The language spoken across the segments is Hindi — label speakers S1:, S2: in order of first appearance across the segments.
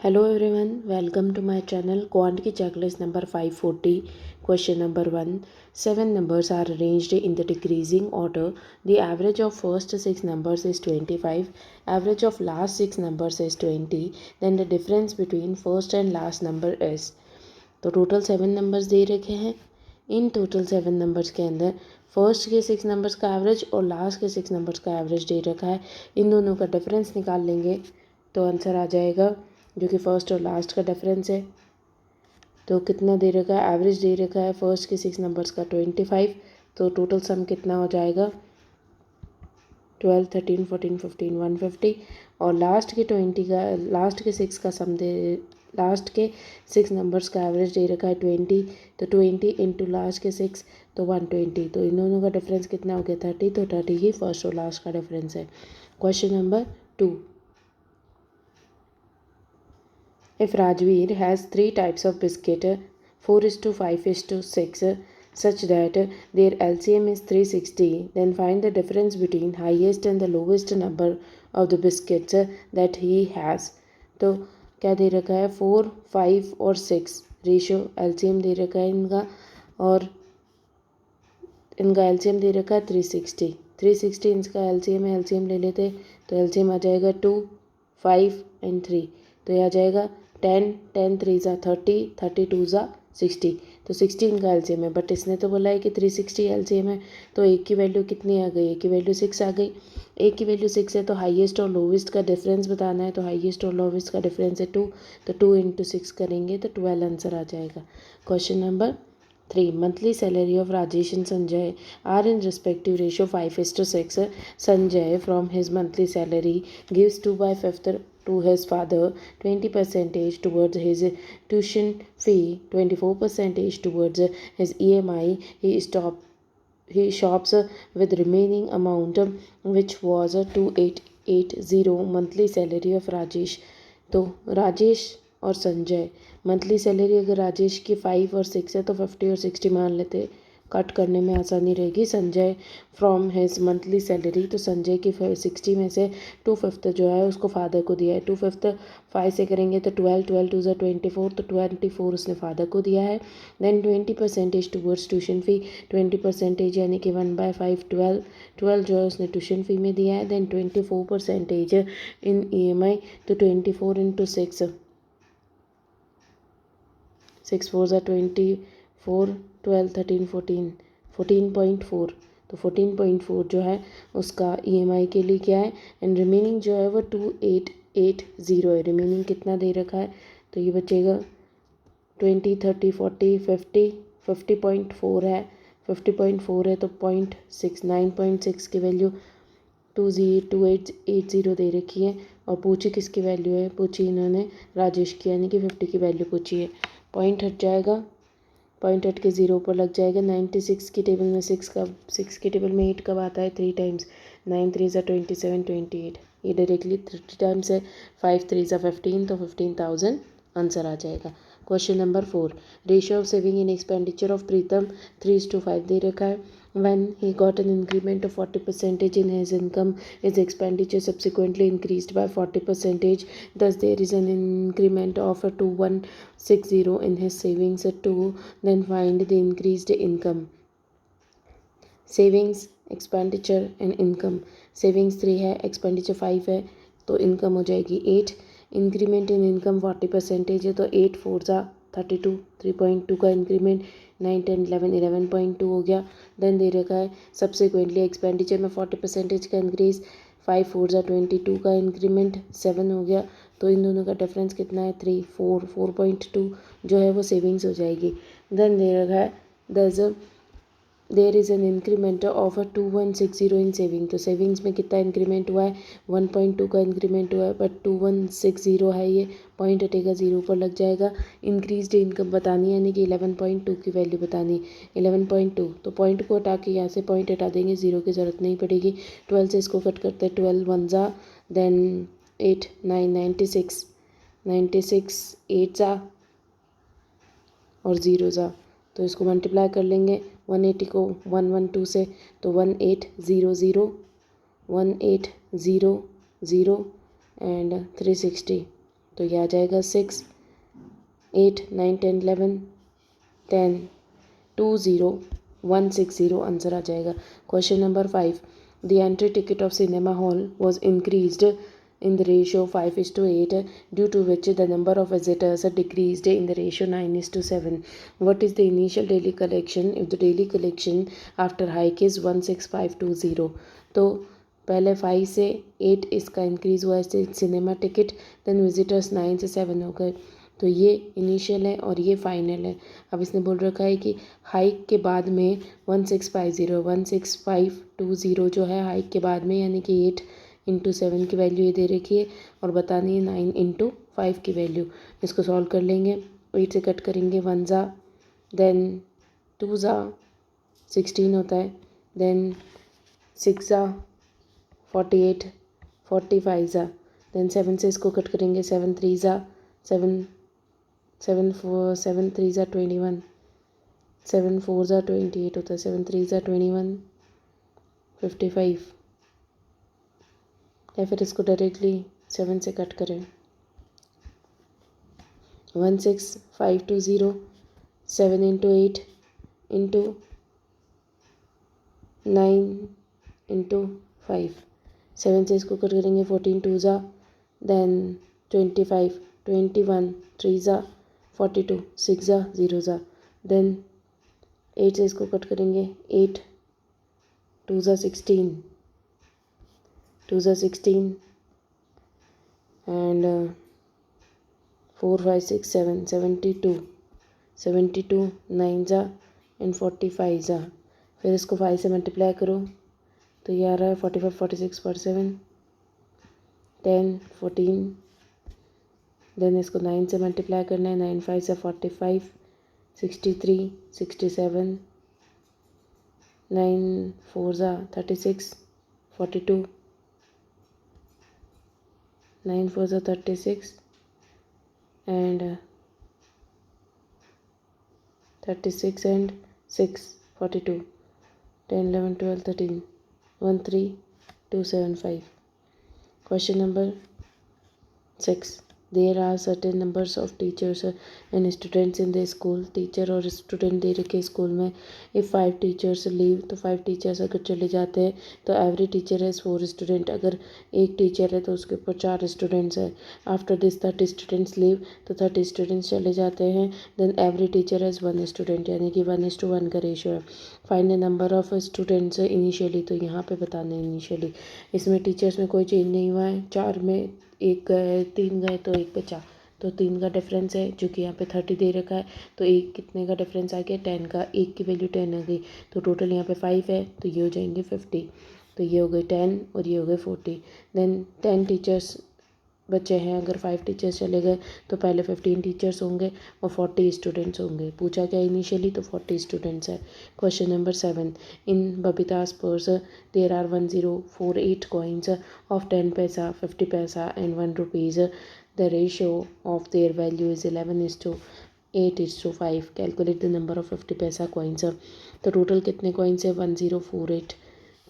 S1: Hello everyone, welcome to my channel Quantity Checklist number 540. Question number 1. 7 numbers are arranged in the decreasing order. The average of first 6 numbers is 25. Average of last 6 numbers is 20. Then the difference between first and last number is. तो टोटल 7 नंबर्स दे रखे हैं. इन टोटल 7 नंबर्स के अंदर फर्स्ट के 6 नंबर्स का एवरेज और लास्ट के 6 नंबर्स का एवरेज दे रखा है. इन दोनों का डिफरेंस निकाल लेंगे तो आंसर आ जाएगा, जो कि फर्स्ट और लास्ट का डिफरेंस है. तो कितना दे रखा है, एवरेज दे रखा है फर्स्ट के 6 नंबर्स का 25. तो टोटल सम कितना हो जाएगा 12, 13, 14, 15, 150. और लास्ट के 20 का, लास्ट के 6 का सम दे, लास्ट के 6 नंबर्स का एवरेज दे रखा है 20. तो 20 इंटू लास्ट के 6 तो 120. तो इन दोनों का डिफरेंस कितना हो गया 30. तो 30 ही फर्स्ट और लास्ट का डिफरेंस है. Question number 2. If Rajveer has 3 types of biscuit, 4:5:6, such that their LCM is 360, then find the difference between highest and the lowest number of the biscuits that he has. तो क्या दे रखा है 4, 5 और 6 रेशो LCM दे रखा है इनका, और इनका LCM दे रखा है 360. 360 इनका LCM है, LCM ले लेते तो LCM आ जाएगा 2, 5 एंड 3. तो यह आ जाएगा 10, 10 3 ज़ा 30, 30 2 ज़ा 60. तो 16 का एलसीएम है, बट इसने तो बोला है कि 360 एलसीएम है. तो एक की वैल्यू कितनी आ गई, एक की वैल्यू 6 आ गई. एक की वैल्यू 6 है तो हाईएस्ट और लोवेस्ट का डिफरेंस बताना है. तो हाईएस्ट और लोवेस्ट का डिफरेंस है 2. तो 2 इंटू 6 करेंगे तो 12 आंसर आ जाएगा. Question number 3. Monthly salary of Rajesh and Sanjay are in respective ratio 5:6. Sanjay from his monthly salary gives 2/5 to his father, 20% towards his tuition fee, 24% towards his EMI. He shops with remaining amount, which was 2880 monthly salary of Rajesh. तो राजेश और संजय मंथली सैलरी अगर राजेश की 5 और 6 है तो 50 और 60 मान लेते, कट करने में आसानी रहेगी. Sanjay from his monthly salary, तो संजय की 60 में से 2/5 जो है उसको फादर को दिया है. 2/5 5 से करेंगे तो 12, 12 2 24. तो 24 उसने फादर को दिया है. देन 20% टूवर्ड्स ट्यूशन फ़ी, 20% यानी कि 1/5 12. 12 जो है उसने ट्यूशन फ़ी में दिया है. देन 24% इन EMI. तो 24 इंटू 6, 6 4 ज़ा 24, 12 13 14, 14.4. तो 14.4 जो है उसका EMI के लिए क्या है. एंड रिमेनिंग जो है वो 2880 है. रिमेनिंग कितना दे रखा है, तो ये बचेगा 20, 30, 40, 50, 50.4 है. 50.4 है तो 0.6, 9.6 की वैल्यू 2880 दे रखी है. और पूछी किसकी वैल्यू है, पूछी इन्होंने राजेश की, यानी कि 50 की वैल्यू पूछी है. पॉइंट हट जाएगा, पॉइंट हट के 0 पर लग जाएगा. 96 की टेबल में 6 की टेबल में 8 कब आता है 3 टाइम्स. 9 3 ज़ा 27, 28. ये डायरेक्टली 30 टाइम्स है. 5 3 ज़ा 15, तो 15,000 आंसर आ जाएगा. Question number 4. Ratio of saving in expenditure of Pritam 3:5 दे रखा है. When he got an increment of 40% in his income, his expenditure subsequently increased by 40%. Thus, there is an increment of 2160 in his savings too. Then find the increased income. Savings, expenditure and income. Savings 3 है, एक्सपेंडिचर 5 है, तो इनकम हो जाएगी 8. इंक्रीमेंट इन इनकम 40% है, तो 8 4 ज़ा 32, 3.2 का इंक्रीमेंट. 9 10 11, 11.2 हो गया. देन दे रखा है सब्सिक्वेंटली एक्सपेंडिचर में 40% का इंक्रीज. 5 4 ज़ा 22 का इंक्रीमेंट 7 हो गया. तो इन दोनों का डिफरेंस कितना है 3 4, 4.2 जो है वो सेविंग्स हो जाएगी. देन दे रखा है there is an increment of 2160 in saving. तो सेविंग्स में कितना इंक्रीमेंट हुआ है 1.2 का इंक्रीमेंट हुआ है, बट 2160 है. ये पॉइंट हटेगा 0 पर लग जाएगा. इंक्रीज्ड इनकम बतानी है, यानी कि 11.2 की वैल्यू बतानी. 11.2 तो पॉइंट को हटा के यहाँ से पॉइंट हटा देंगे, 0 की ज़रूरत नहीं पड़ेगी. 12 से इसको कट करते हैं, 12 1 ज़ा, देन 8 9 96, 96 8 ज़ा और 0 ज़ा. तो इसको मल्टीप्लाई कर लेंगे 180 को 112 से, तो 1800, 1800 एंड 360. तो ये आ जाएगा 6, 8, 9, 10, 11, 10, 2, 0, 1, 6, 0 आंसर आ जाएगा। Question number 5, the entry ticket of cinema hall was increased in the ratio 5:8, due to which the number of visitors decreased in the ratio 9:7. What is the initial daily collection if the daily collection after hike is 16520? तो पहले 5 से 8 इसका इंक्रीज़ हुआ है सिनेमा टिकट, देन विजिटर्स 9 से 7 हो गए। तो ये इनिशियल है और ये फाइनल है। अब इसने बोल रखा है कि हाइक के बाद में 16520 जो है हाइक के बाद में, यानी कि 8 इंटू 7 की वैल्यू ये दे रखी है और बतानी है 9 इंटू 5 की वैल्यू। इसको सॉल्व कर लेंगे, 8 से कट करेंगे 1 ज़ा, देन 2 ज़ा 16 होता है, देन 6 ज़ा 48, 45 ज़ा, देन 7 से इसको कट करेंगे 7 3 ज़ा 7, 7 4 7 3 ज़ा 21, 7 4 ज़ा 28 होता है, 7 3 ज़ा 21, 55, या फिर इसको डायरेक्टली 7 से कट करें, 16520, 7 इंटू 8 इंटू 9 इंटू 5, 7 से इसको कट करेंगे 14 2 ज़ा, देन 25, 21 3 ज़ा 42, 6 ज़ा 0 ज़ा, देन 8 से इसको कट करेंगे 8 2 ज़ा 16, 2 ज़ा 16 एंड 4 5 6 7 72, 72 9 ज़ा एंड 45 ज़ा। फिर इसको 5 से मल्टीप्लाई करो तो ये आ रहा है 45 46 47 10 14, देन इसको 9 से मल्टीप्लाई करना है, 9 5 से 45 63 67, 9 4 ज़ा 36 42, 9 4 ज़ा 36 and 36 and 6 42, 10 11 12 13 13275. Question number 6, there are certain numbers of teachers and students in the school. Teacher और स्टूडेंट दे रखे स्कूल में। इफ़ 5 टीचर्स लीव, तो 5 टीचर्स अगर चले जाते हैं तो एवरी टीचर हैज़ 4 स्टूडेंट। अगर एक टीचर है तो उसके ऊपर 4 स्टूडेंट्स हैं। आफ्टर दिस 30 स्टूडेंट्स लीव, तो 30 स्टूडेंट्स चले जाते हैं, then every teacher has 1 student, यानी कि 1:1 का रेशियो है। Find the number of students initially, तो यहाँ पे बताना है इनिशियली। इसमें टीचर्स में कोई चेंज नहीं हुआ है, 4 में 1 गए, 3 गए तो 1 बचा, तो 3 का डिफरेंस है जो कि यहाँ पे 30 दे रखा है। तो एक कितने का डिफरेंस आ गया, 10 का, 1 की वैल्यू 10 आ गई, तो टोटल यहाँ पे 5 है, तो ये हो जाएंगे 50। तो ये हो गए 10 और ये हो गए 40। देन 10 टीचर्स बच्चे हैं, अगर 5 टीचर्स चले गए तो पहले 15 टीचर्स होंगे और 40 स्टूडेंट्स होंगे। पूछा क्या इनिशियली, तो 40 स्टूडेंट्स है। क्वेश्चन नंबर 7, इन बबीता's purse there are 1048 coins of 10 paisa, 50 paisa and 1 rupees. The ratio of their value is 11:8:5। Calculate the number of 50 paisa coins. तो टोटल कितने कॉइन्स है, 1048।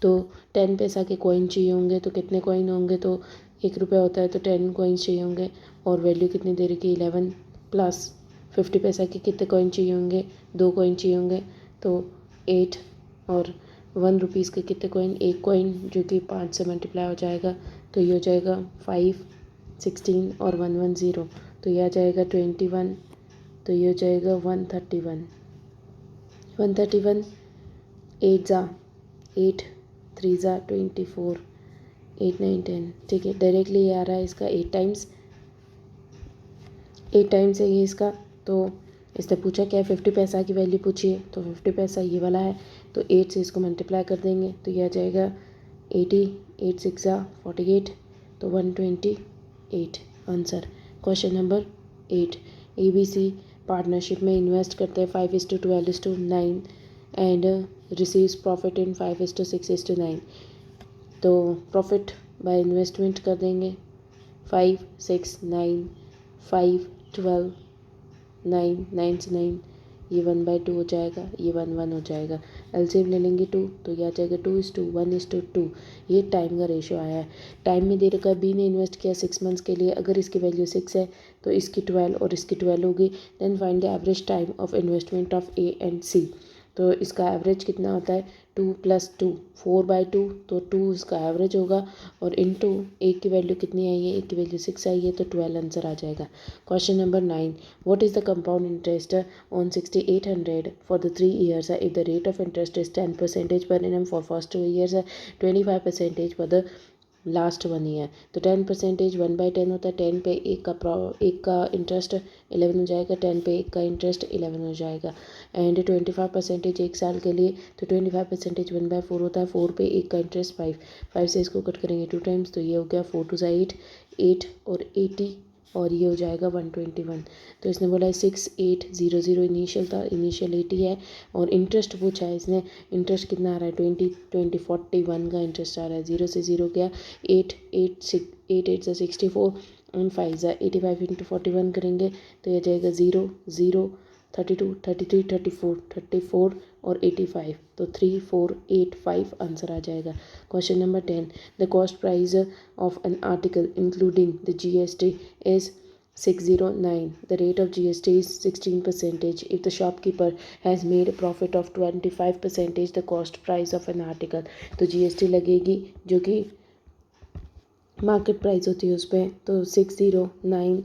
S1: तो 10 पैसा के कॉइन चाहिए होंगे, तो कितने कॉइन होंगे, तो 1 रुपया होता है तो 10 कॉइन्स चाहिए होंगे, और वैल्यू कितनी दे रखी है 11, प्लस 50 पैसा के कितने कॉइन चाहिए होंगे, 2 कॉइन चाहिए होंगे, तो 8, और 1 रुपीज़ के कितने कॉइन, 1 कॉइन जो कि 5 से मल्टीप्लाई हो जाएगा, तो ये हो जाएगा 5 16 और 110, तो ये आ जाएगा 21, तो ये हो जाएगा 131, 131 8 ज़ा 8 3 ज़ा 24 8 9 10। ठीक है, डायरेक्टली ये आ रहा है इसका 8 टाइम्स है ये इसका। तो इसने पूछा क्या है, 50 पैसा की वैल्यू पूछी है, तो 50 पैसा ये वाला है, तो 8 से इसको मल्टीप्लाई कर देंगे तो ये आ जाएगा 80, 8 6 ज़ा 48, तो 128 answer. Question number 8, ABC partnership में इन्वेस्ट करते हैं 5:12:9 एंड रिसीव्स प्रॉफिट इन 5:6:9। तो प्रॉफिट बाय इन्वेस्टमेंट कर देंगे 5 6 9 5 12 9 9 से 9, ये 1/2 हो जाएगा, ये 1 1 हो जाएगा। एलसीएम ले लेंगे 2, तो ये आ जाएगा 2:1:2। ये टाइम का रेशो आया है। टाइम में दे रखा है बी ने इन्वेस्ट किया 6 मंथ्स के लिए, अगर इसकी वैल्यू 6 है तो इसकी 12 और इसकी 12 होगी। Then find the average time of investment of A and C. तो इसका एवरेज कितना होता है 2 + 2 4/2, तो 2 इसका एवरेज होगा और इनटू ए की वैल्यू कितनी आई है, ए की वैल्यू 6 आई है, तो 12 आंसर आ जाएगा। Question number 9, what is the compound interest on 6800 for the 3 years if the rate of interest is 10% per annum for first 2 years 25% for the last 1 year. तो 10% 1/10 होता है, 10 पे एक का इंटरेस्ट 11 हो जाएगा, 10 पे एक का इंटरेस्ट 11 हो जाएगा। एंड 25% एक साल के लिए, तो 25% 1/4 होता है, 4 पे एक का इंटरेस्ट 5 से इसको कट करेंगे 2 टाइम्स, तो ये हो गया 4 2 8 8 और 80 और ये हो जाएगा 121। तो इसने बोला है 6800 इनिशियल था, इनिशियल 80 है और इंटरेस्ट पूछा है इसने। इंटरेस्ट कितना आ रहा है 20 का इंटरेस्ट आ रहा है। 0 से 0 गया 8 8 से 64 और 5 ज़ा 85 × 41 करेंगे तो यह जाएगा 0 0 32 33 34 और 85, तो 3485 आंसर आ जाएगा। Question number 10, the cost price of an article including the GST is 609. The rate of GST is 16%. If the shopkeeper has made a profit of 25%, the cost price of an article, तो GST लगेगी जो कि मार्केट प्राइस होती है उस पर, तो 609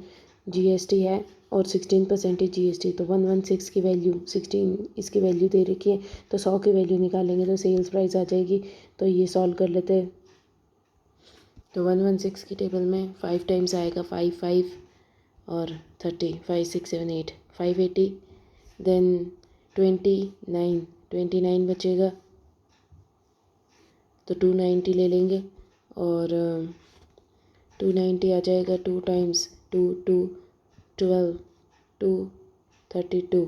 S1: GST है और 16% GST, तो 116 की वैल्यू 16 इसकी वैल्यू दे रखी है, तो 100 की वैल्यू निकालेंगे तो सेल्स प्राइस आ जाएगी। तो ये सॉल्व कर लेते हैं। तो 116 की टेबल में 5 टाइम्स आएगा 5 5 और 30 5 6 7 8 580, देन 29 बचेगा तो 290 ले लेंगे और 290 आ जाएगा 2 टाइम्स 2 2 12 2 32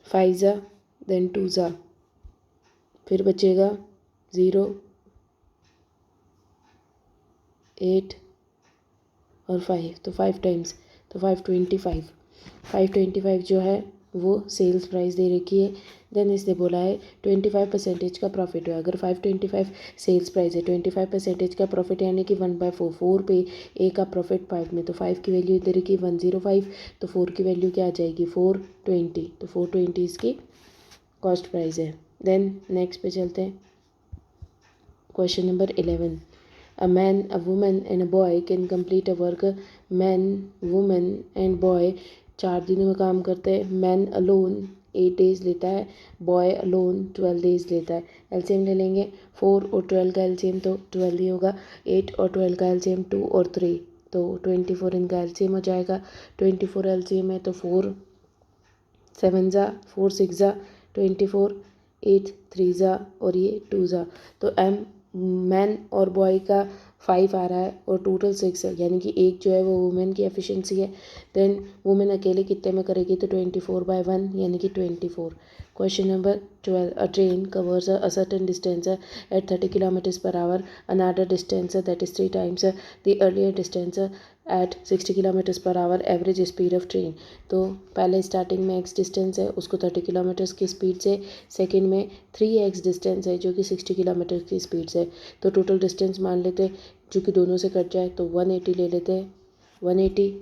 S1: 5 ज़ा देन 2 ज़ा, फिर बचेगा 0 8 और 5, तो 5 टाइम्स तो 525 जो है वो सेल्स प्राइस दे रखी है। देन इसने बोला है 25% का प्रॉफिट है। अगर 525 सेल्स प्राइस है, 25% का प्रॉफिट यानी कि 1/4 4 पे ए का प्रॉफिट 5 में, तो 5 की वैल्यू दे रखी 105, तो 4 की वैल्यू क्या आ जाएगी 420, तो 420 इसकी कॉस्ट प्राइस है। देन नेक्स्ट पे चलते हैं। Question number 11, a man, a woman and a boy can complete a work. Man, woman and boy 4 दिनों में काम करते हैं। मैन अलोन 8 डेज लेता है, बॉय अलोन 12 डेज लेता है। एलसीएम ले लेंगे 4 और 12 का एलसीएम तो 12 ही होगा, 8 और 12 का एलसीएम 2 और 3, तो 24 इनका एलसीएम हो जाएगा। 24 एलसीएम है तो 4 7 ज़ा 4 6 ज़ा 24 8 3 ज़ा और ये 2 ज़ा, तो मैन और बॉय का 5 आ रहा है और टोटल 6 है, यानी कि एक जो है वो वुमेन की एफिशिएंसी है। देन वुमेन अकेले कितने में करेगी तो 24/1 यानी कि 24। Question number 12, a train covers a certain distance at 30 km/h, another distance that is 3 times the earlier distance at 60 km/h, average speed of train. तो पहले स्टार्टिंग में x डिस्टेंस है उसको 30 किलोमीटर की स्पीड से, सेकंड में 3x डिस्टेंस है जो कि 60 किलोमीटर की स्पीड से, तो टोटल डिस्टेंस मान लेते जो कि दोनों से कट जाए तो 180 ले लेते हैं 180,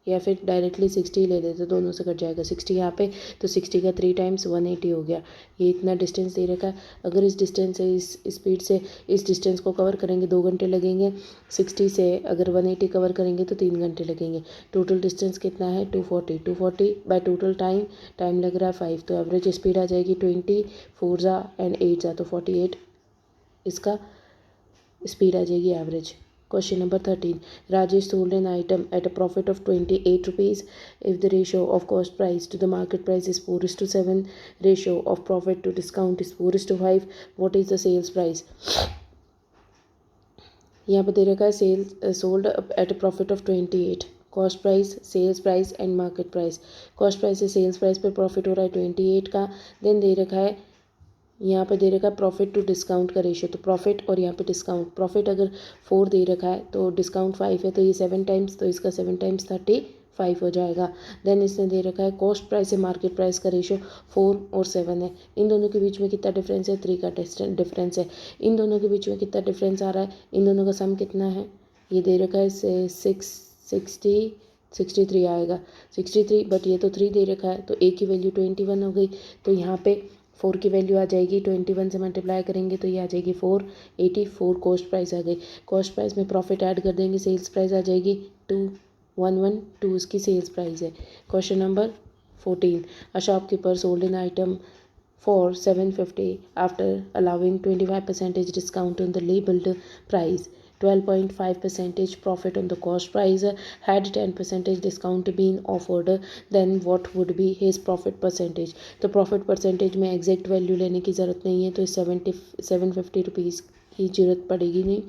S1: या फिर डायरेक्टली 60 ले लेते दोनों से कट जाएगा 60 यहाँ पे, तो 60 का 3 टाइम्स 180 हो गया। ये इतना डिस्टेंस दे रखा है। अगर इस डिस्टेंस से इस स्पीड से इस डिस्टेंस को कवर करेंगे 2 घंटे लगेंगे, 60 से अगर 180 कवर करेंगे तो 3 घंटे लगेंगे। टोटल डिस्टेंस कितना है 240 बाय टोटल टाइम लग रहा है 5, तो एवरेज स्पीड आ जाएगी 20 4 ज़ा एंड 8 ज़ा, तो 48 इसका स्पीड आ जाएगी average. Question number 13, Rajesh sold an item at a profit of 28 rupees. If the ratio of cost price to the market price is 4:7, ratio of profit to discount is 4:5, what is the sales price? यहाँ पे दे रखा है sales sold at a profit of 28, cost price sales price and market price. Cost price से सेल्स प्राइस पे प्रॉफिट हो रहा है 28 का, देन दे रखा है यहाँ पे दे रखा है प्रॉफिट टू डिस्काउंट का रेशियो, तो प्रॉफिट और यहाँ पे डिस्काउंट, प्रॉफिट अगर 4 दे रखा है तो डिस्काउंट 5 है, तो ये 7 टाइम्स, तो इसका 7 टाइम्स 35 हो जाएगा। देन इसने दे रखा है कॉस्ट प्राइस से मार्केट प्राइस का रेशियो 4 और 7 है। इन दोनों के बीच में कितना डिफरेंस है, 3 का डिफरेंस है। इन दोनों के बीच में कितना डिफरेंस आ रहा है, इन दोनों का सम कितना है, ये दे रखा है 63 आएगा, 63, बट ये तो 3 दे रखा है, तो ए की वैल्यू 21 हो गई। तो यहाँ पे 4 की वैल्यू आ जाएगी, 21 से मल्टीप्लाई करेंगे तो ये आ जाएगी 484। कॉस्ट प्राइस आ गई। कॉस्ट प्राइस में प्रॉफिट ऐड कर देंगे, सेल्स प्राइस आ जाएगी 2112, उसकी सेल्स प्राइस है। Question number 14, a shopkeeper sold an item for 750 after allowing 25% discount on the labeled price. 12.5% profit on the cost price. Had 10% discount been offered, then what would be his profit percentage? तो प्रॉफिट परसेंटेज में एग्जैक्ट वैल्यू लेने की ज़रूरत नहीं है, तो 750 की ज़रूरत पड़ेगी नहीं।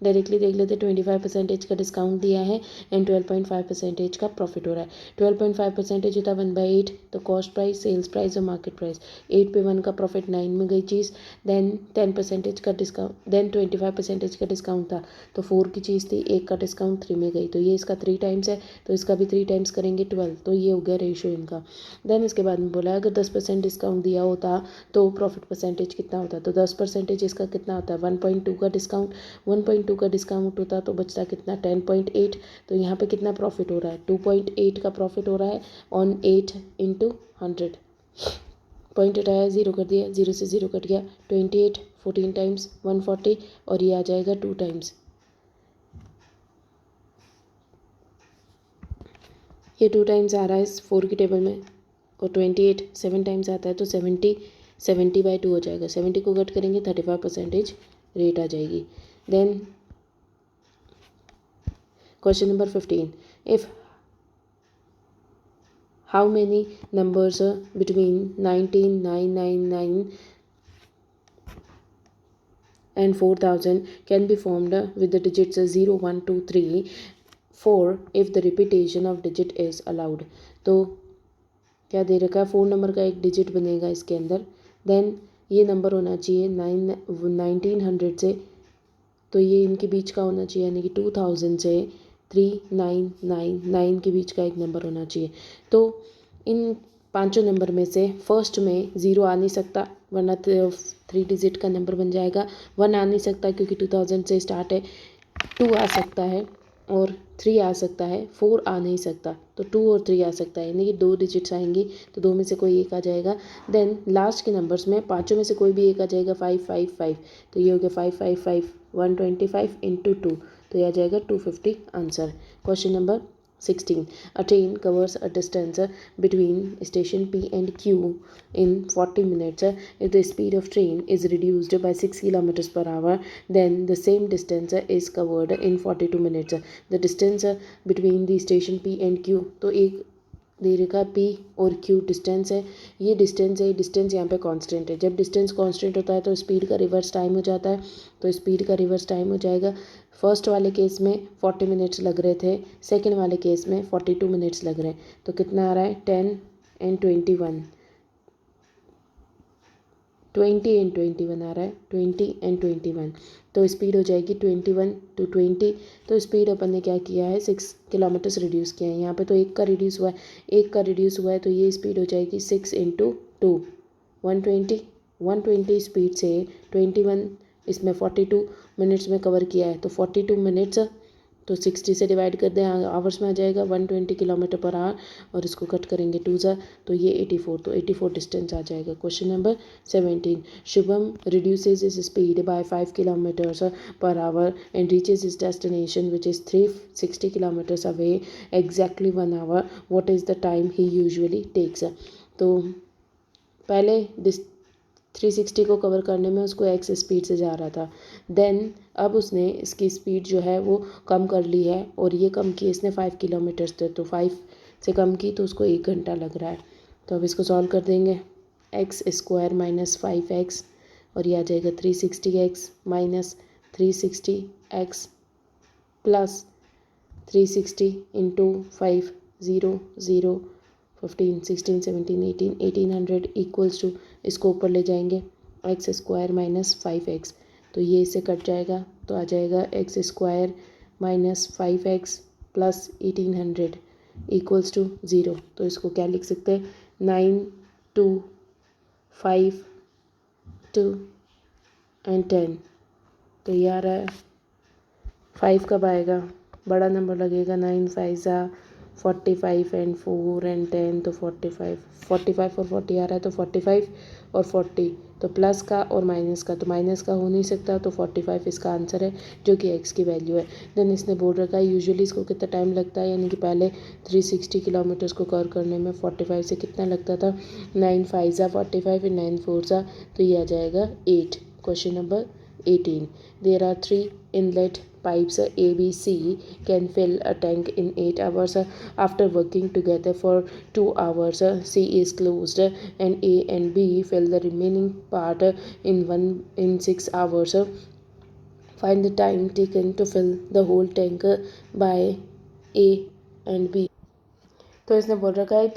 S1: डायरेक्टली देख लेते, 25% का डिस्काउंट दिया है एंड 12.5% का प्रॉफिट हो रहा है। 12.5% होता है 1/8, तो कॉस्ट प्राइस, सेल्स प्राइस और मार्केट प्राइस। 8 पे 1 का प्रॉफिट, 9 में गई चीज़, देन 10% का डिस्काउंट, देन 25% का डिस्काउंट था, तो 4 की चीज़ थी, 1 का डिस्काउंट 3 में गई, तो ये इसका 3 टाइम्स है, तो इसका भी 3 टाइम्स करेंगे 12, तो ये हो गया रेशियो इनका। देन इसके बाद में बोला अगर 10% डिस्काउंट दिया होता तो प्रॉफिट परसेंटेज कितना होता, तो 10% इसका कितना होता है 1.2 का डिस्काउंट, 1.2 का डिस्काउंट होता तो बचता कितना 10.8, तो यहाँ पे कितना प्रॉफिट हो रहा है 2.8 का प्रॉफिट हो रहा है ऑन 8 इंटू 100। पॉइंट हटाया, 0 कर दिया, 0 से 0 कट गया, 28, 14 टाइम्स 140, और ये आ जाएगा 2 टाइम्स, ये 2 टाइम्स आ रहा है इस 4 की टेबल में, और 28 7 टाइम्स आता है, तो 70/2 हो जाएगा। 70 को कट करेंगे 35% रेट आ जाएगी। Then question number 15, if how many numbers between 19999 and 4000 can be formed with the digits 0 1 2 3 4 if the repetition of digit is allowed। तो क्या दे रखा है, 4 नंबर का एक डिजिट बनेगा इसके अंदर, देन ये नंबर होना चाहिए 1900 से, तो ये इनके बीच का होना चाहिए, यानी कि 2000 से 3999 के बीच का एक नंबर होना चाहिए। तो इन पांचों नंबर में से फर्स्ट में 0 आ नहीं सकता, वरना 3 डिजिट का नंबर बन जाएगा। 1 आ नहीं सकता क्योंकि 2000 से स्टार्ट है। 2 आ सकता है और 3 आ सकता है। 4 आ नहीं सकता, तो 2 और 3 आ सकता है, यानी कि 2 डिजिट्स आएंगी, तो 2 में से कोई एक आ जाएगा। देन लास्ट के नंबर्स में पाँचों में से कोई भी एक आ जाएगा, 555, तो ये हो गया 555 125 इंटू 2, तो यह आ जाएगा 250 answer. Question number 16, a train covers a distance between station P and Q in 40 minutes. If the speed of train is reduced by 6 kilometers per hour, then the same distance is covered in 42 minutes. The distance between the station P and Q, तो एक दे रखा है पी और क्यू डिस्टेंस है, ये डिस्टेंस है, डिस्टेंस यहाँ पे कांस्टेंट है। जब डिस्टेंस कांस्टेंट होता है तो स्पीड का रिवर्स टाइम हो जाता है, तो स्पीड का रिवर्स टाइम हो जाएगा। फर्स्ट वाले केस में 40 मिनट्स लग रहे थे, सेकंड वाले केस में 42 मिनट्स लग रहे हैं, तो कितना आ रहा है 10 एंड 21, 20 एंड 21 आ रहा है, 20 एंड 21, तो स्पीड हो जाएगी 21 to 20। तो स्पीड अपन ने क्या किया है 6 किलोमीटर्स रिड्यूस किया है, यहाँ पे तो एक का रिड्यूस हुआ है, एक का रिड्यूस हुआ है, तो ये स्पीड हो जाएगी 6 इंटू 2 120 स्पीड से 21 इसमें 42 मिनट्स में कवर किया है, तो 42 मिनट्स, तो 60 से डिवाइड कर दें, आवर्स में आ जाएगा 120 किलोमीटर पर आवर, और इसको कट करेंगे 2 ज़ा, तो ये 84, तो 84 डिस्टेंस आ जाएगा। Question number 17, Shubham reduces his speed by 5 kilometres per hour and reaches his destination which is 360 kilometres away exactly 1 hour, what is the time he usually takes. तो पहले 360 को कवर करने में उसको एक्स स्पीड से जा रहा था, देन अब उसने इसकी स्पीड जो है वो कम कर ली है, और ये कम की इसने 5 किलोमीटर्स थे, तो 5 से कम की तो उसको 1 घंटा लग रहा है। तो अब इसको सॉल्व कर देंगे, x² माइनस 5x, और ये आ जाएगा 360x minus 360x plus 360 into 5 0 0 15 16 17 18 1800 equals to, इसको ऊपर ले जाएंगे एक्स स्क्वायर माइनस 5x, तो ये इससे कट जाएगा तो आ जाएगा x square minus 5x plus 1800 equals to 0। तो इसको क्या लिख सकते हैं, 9 2 5 2 एंड 10। तो ये आ रहा है 5 कब आएगा, बड़ा नंबर लगेगा, 9 5 ज़ा 45 एंड 4 एंड 10, तो 45 और 40 आ रहा है, तो 45 और 40, तो प्लस का और माइनस का, तो माइनस का हो नहीं सकता, तो 45 इसका आंसर है जो कि एक्स की वैल्यू है। देन इसने बोल रखा है यूजुअली इसको कितना टाइम लगता है, यानी कि पहले 360 किलोमीटर्स को कवर करने में 45 से कितना लगता था, 9 5 ज़ा 45 एंड 9 4 ज़ा, तो ये आ जाएगा 8। Question number 18, there are 3 inlet pipes A, B, C can fill a tank in 8 hours. After working together for 2 hours, C is closed and A and B fill the remaining part in 6 hours. Find the time taken to fill the whole tank by A and B. तो इसने बोल रखा है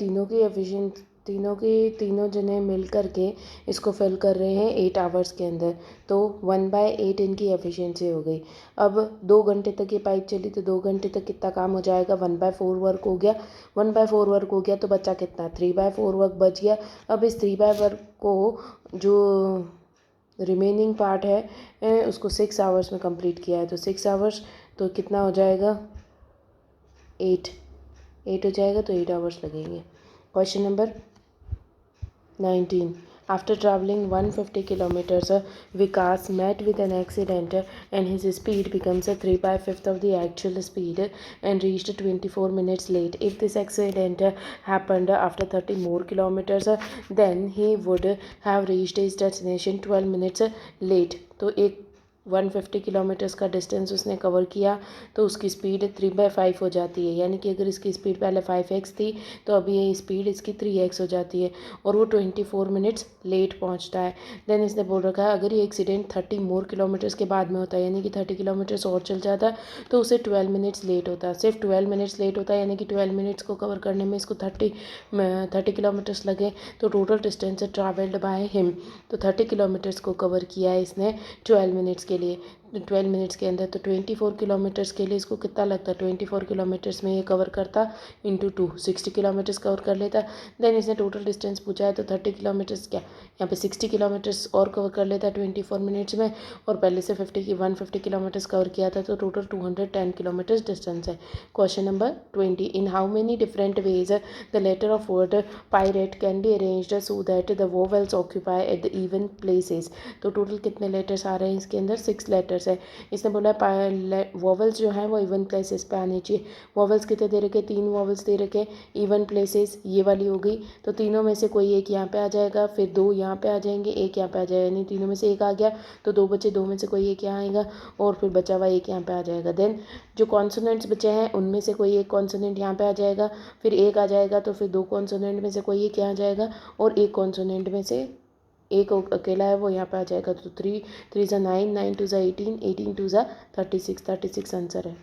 S1: तीनों जने मिल करके इसको फिल कर रहे हैं 8 आवर्स के अंदर, तो 1/8 इनकी एफिशिएंसी हो गई। अब 2 घंटे तक ये पाइप चली तो 2 घंटे तक कितना काम हो जाएगा, 1/4 वर्क हो गया। 1/4 वर्क हो गया तो बचा कितना, 3/4 वर्क बच गया। अब इस 3/4 वर्क को जो रिमेनिंग पार्ट है उसको 6 आवर्स में कंप्लीट किया है, तो 6 आवर्स तो कितना हो जाएगा, 8 हो जाएगा, तो 8 आवर्स लगेंगे। Question number 19, after traveling 150 kilometers, Vikas met with an accident and his speed becomes 3/5 of the actual speed and reached 24 minutes late. If this accident happened after 30 more kilometers, then he would have reached his destination 12 minutes late. तो एक 150 किलोमीटर्स का डिस्टेंस उसने कवर किया तो उसकी स्पीड 3/5 हो जाती है, यानी कि अगर इसकी स्पीड पहले 5x थी तो अभी ये स्पीड इसकी 3x हो जाती है और वो 24 मिनट्स लेट पहुंचता है। देन इसने बोल रखा है अगर ये एक्सीडेंट 30 मोर किलोमीटर्स के बाद में होता है, यानी कि 30 किलोमीटर्स और चल जाता तो उसे 12 मिनट्स लेट होता, सिर्फ 12 मिनट्स लेट होता है, यानी कि 12 मिनट्स को कवर करने में इसको 30 किलोमीटर्स लगे, तो total distance travelled by him, तो 30 किलोमीटर्स को कवर किया है इसने 12 मिनट्स के लिए। 12 मिनट्स के अंदर तो 24 किलोमीटर्स के लिए इसको कितना लगता, 24 किलोमीटर्स में ये कवर करता इंटू 2 60 किलोमीटर्स कवर कर लेता। देन इसने टोटल डिस्टेंस पूछा है तो 30 किलोमीटर्स क्या यहाँ पे 60 किलोमीटर्स और कवर कर लेता 24 मिनट्स में, और पहले से 150 किलोमीटर्स कवर किया था, तो टोटल 210 किलोमीटर्स डिस्टेंस है। Question number 20, in how many different ways the letter of word pirate can be arranged so that the vowels occupy at the even places. तो टोटल कितने लेटर्स आ रहे हैं इसके अंदर, 6 लेटर्स है। इसने बोला वोवेल्स जो हैं वो इवन प्लेसेस पे आने चाहिए। वोवेल्स कितने दे रखे, 3 वोवेल्स दे रखे, इवन प्लेसेस ये वाली हो गई, तो तीनों में से कोई एक यहाँ पे आ जाएगा, फिर 2 यहाँ पे आ जाएंगे, एक यहाँ पे आ जाएगा, यानी तीनों में से एक आ गया तो 2 बचे, 2 में से कोई एक यहाँ आएगा और फिर बचा हुआ एक यहाँ पे आ जाएगा। देन जो कॉन्सोनेंट्स बचे हैं उनमें से कोई एक कॉन्सोनेंट यहाँ पे आ जाएगा, फिर एक आ जाएगा, तो फिर 2 कॉन्सोनेंट में से कोई एक यहाँ आ जाएगा और एक कॉन्सोनेंट में से एक अकेला है वो यहाँ पे आ जाएगा, तो 3 3 ज़ा 9 9 2 ज़ा 18 18 2 ज़ा 36 आंसर है।